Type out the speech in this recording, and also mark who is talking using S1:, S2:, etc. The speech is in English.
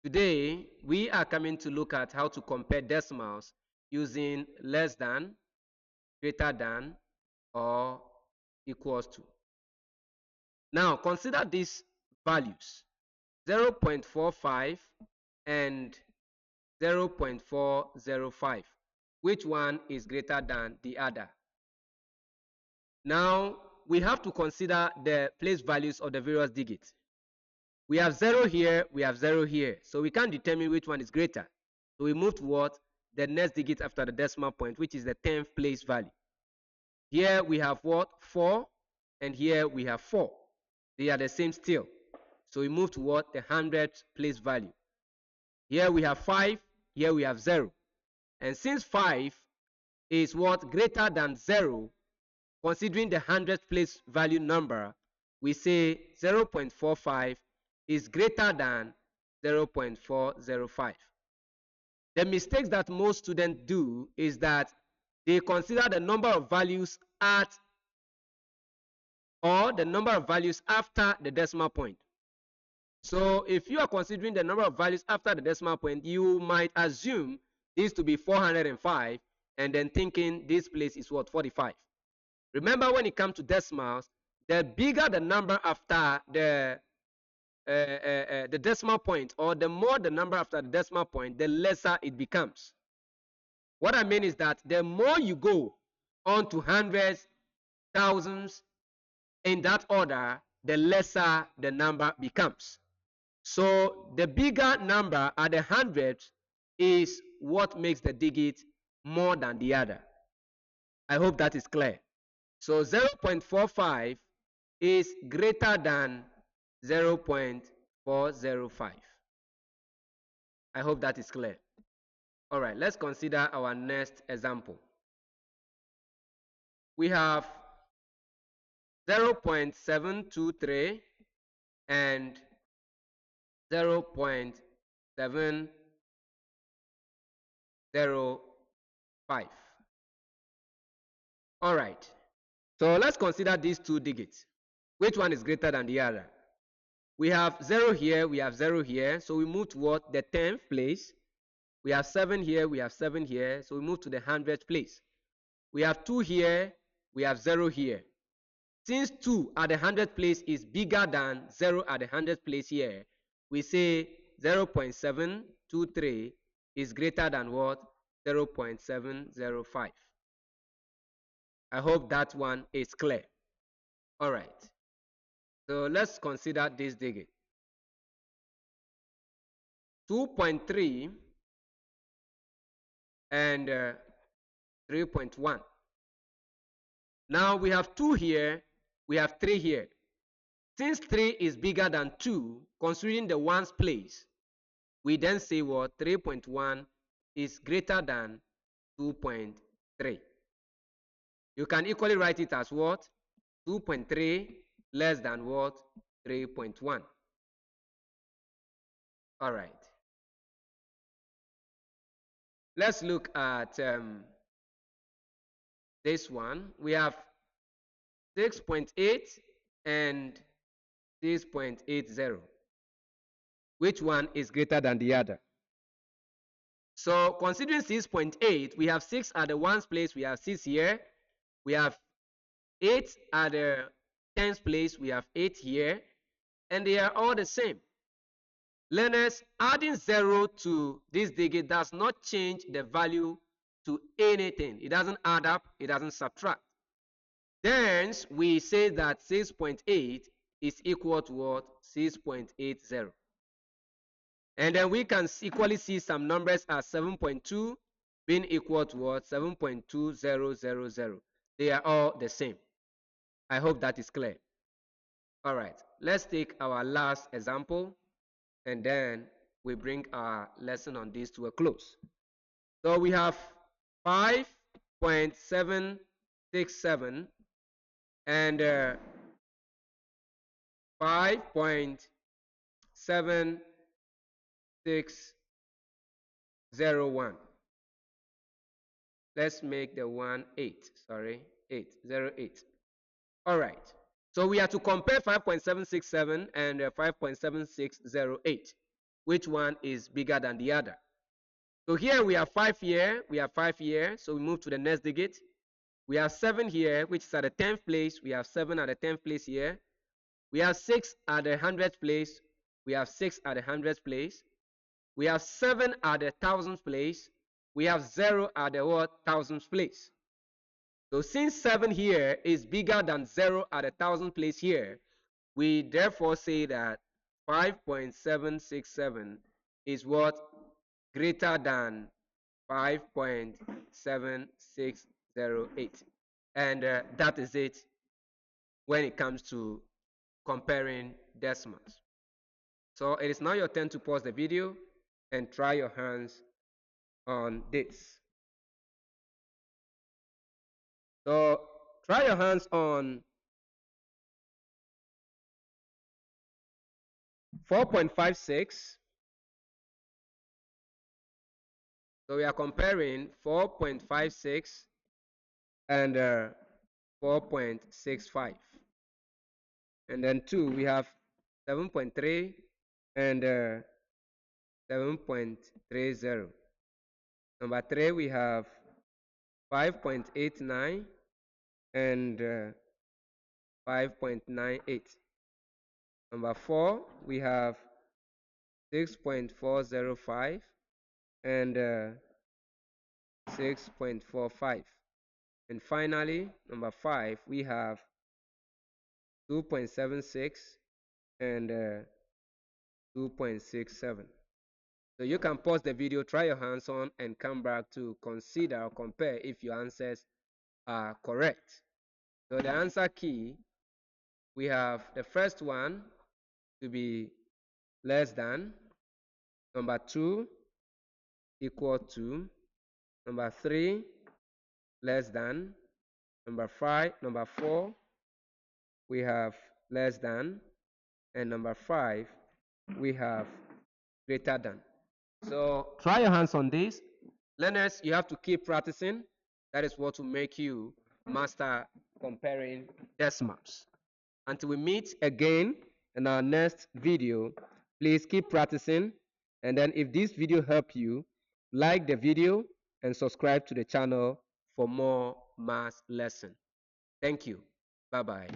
S1: Today, we are coming to look at how to compare decimals using less than, greater than, or equals to. Now, consider these values, 0.45 and 0.405. Which one is greater than the other? Now, we have to consider the place values of the various digits. We have 0 here, we have 0 here. So we can't determine which one is greater. So we move to what? The next digit after the decimal point, which is the 10th place value. Here we have what? 4, and here we have 4. They are the same still. So we move to what? The 100th place value. Here we have 5, here we have 0. And since 5 is what? Greater than 0, considering the 100th place value number, we say 0.45 is greater than 0.405. The mistakes that most students do is that they consider the number of values at or the number of values after the decimal point. So if you are considering the number of values after the decimal point, you might assume this to be 405 and then thinking this place is what? 45. Remember, when it comes to decimals, the bigger the number after the decimal point, or the more the number after the decimal point, the lesser it becomes. What I mean is that the more you go on to hundreds, thousands, in that order, the lesser the number becomes. So the bigger number at the hundreds is what makes the digit more than the other. I hope that is clear. So 0.45 is greater than 0.405. I hope that is clear. All right, let's consider our next example. We have 0.723 and 0.705. All right, so let's consider these two digits. Which one is greater than the other? We have 0 here, we have 0 here, so we move toward the 10th place. We have 7 here, we have 7 here, so we move to the 100th place. We have 2 here, we have 0 here. Since 2 at the 100th place is bigger than 0 at the 100th place here, we say 0.723 is greater than what? 0.705. I hope that one is clear. All right. So let's consider this digit. 2.3 and 3.1. Now we have 2 here, we have 3 here. Since 3 is bigger than 2, considering the ones place, we then say what? 3.1 is greater than 2.3. You can equally write it as what? 2.3 less than what? 3.1. All right. Let's look at this one. We have 6.8 and 6.80. Which one is greater than the other? So considering 6.8, we have 6 at the ones place, we have 6 here. We have 8 at the tens place, we have 8 here. And they are all the same. Learners, adding 0 to this digit does not change the value to anything. It doesn't add up, it doesn't subtract. Then we say that 6.8 is equal to what? 6.80. And then we can equally see some numbers as 7.2 being equal to what? 7.2000. They are all the same. I hope that is clear. All right, let's take our last example, and then we bring our lesson on this to a close. So we have 5.767 and 5.7601. Let's make the one 8. Sorry, 808. All right. So we have to compare 5.767 and 5.7608. which one is bigger than the other. So here we have 5 here, we have 5 here, so we move to the next digit. We have 7 here, which is at the 10th place. We have 7 at the 10th place here. We have 6 at the 100th place. We have 6 at the 100th place. We have 7 at the 1000th place. We have 0 at the what? 1000th place. So since 7 here is bigger than 0 at the 1000th place here, we therefore say that 5.767 is what? Greater than 5.7608. And that is it when it comes to comparing decimals. So it is now your turn to pause the video and try your hands on this. So try your hands on 4.56. So we are comparing 4.56 and 4.65. And then 2, we have 7.3 and 7.30. Number 3, we have 5.89 and 5.98. Number 4, we have 6.405 and 6.45. And finally, number 5, we have 2.76 and 2.67. So you can pause the video, try your hands on, and come back to consider or compare if your answers are correct. So the answer key, we have the first one to be less than, number 2 equal to, number 3 less than, number 4 we have less than, and number 5 we have greater than. So try your hands on this. Learners, you have to keep practicing. That is what will make you master comparing decimals. Until we meet again in our next video, please keep practicing. And then if this video helped you, like the video and subscribe to the channel for more math lesson. Thank you. Bye-bye.